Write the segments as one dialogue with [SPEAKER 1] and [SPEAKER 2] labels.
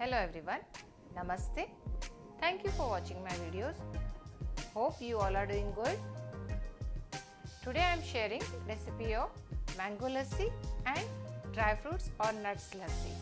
[SPEAKER 1] Hello everyone, Namaste. Thank you for watching my videos. Hope you all are doing good. Today I am sharing recipe of mango lassi and dry fruits or nuts lassi.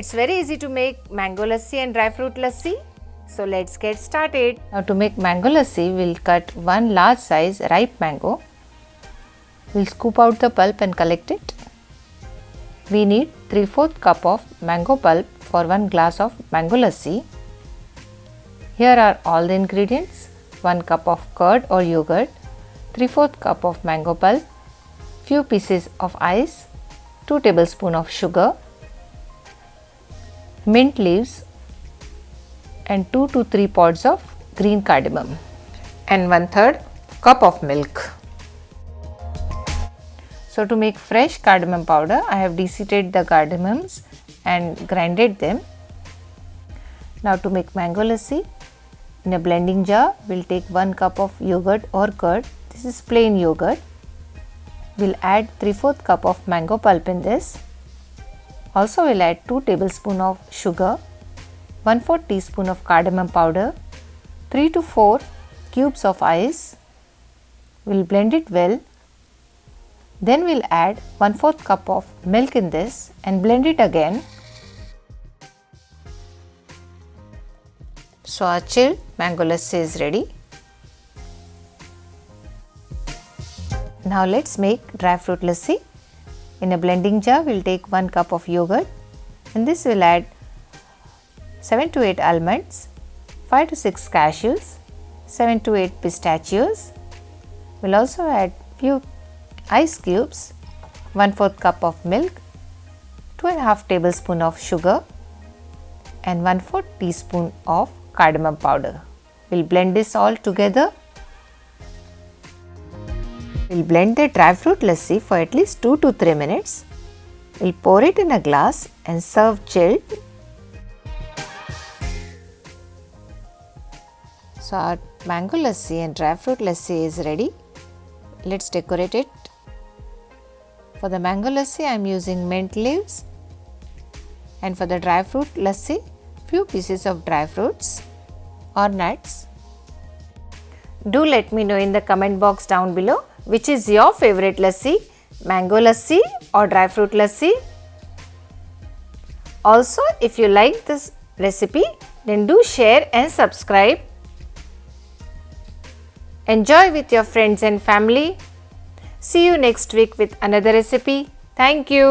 [SPEAKER 1] It's very easy to make mango lassi and dry fruit lassi. So let's get started. Now to make mango lassi, we'll cut one large size ripe mango. We'll scoop out the pulp and collect it. We need 3/4 cup of mango pulp for 1 glass of mango lassi. Here are all the ingredients: 1 cup of curd or yogurt, 3/4 cup of mango pulp, few pieces of ice, 2 tablespoons of sugar, mint leaves and 2 to 3 pods of green cardamom and 1/3 cup of milk. So to make fresh cardamom powder, I have desheated the cardamoms and grinded them. Now to make mango lassi, in a blending jar we'll take 1 cup of yogurt or curd. This is plain yogurt. We'll add 3/4 cup of mango pulp in this. Also we'll add 2 tablespoons of sugar, 1/4 teaspoon of cardamom powder, 3 to 4 cubes of ice. We'll blend it well. Then we'll add 1/4 cup of milk in this and blend it again. So our chilled mango lassi is ready. Now let's make dry fruit lassi. In a blending jar, we'll take 1 cup of yogurt. In this we'll add 7 to 8 almonds, 5 to 6 cashews, 7 to 8 pistachios. We'll also add few ice cubes, 1/4 cup of milk, 2.5 tablespoons of sugar and 1/4 teaspoon of cardamom powder. We'll blend this all together. We'll blend the dry fruit lassi for at least 2 to 3 minutes. We'll pour it in a glass and serve chilled. So our mango lassi and dry fruit lassi is ready. Let's decorate it. For the mango lassi, I am using mint leaves, and for the dry fruit lassi, few pieces of dry fruits or nuts. Do let me know in the comment box down below which is your favorite lassi, mango lassi or dry fruit lassi. Also, if you like this recipe, then do share and subscribe. Enjoy with your friends and family. See you next week with another recipe. Thank you.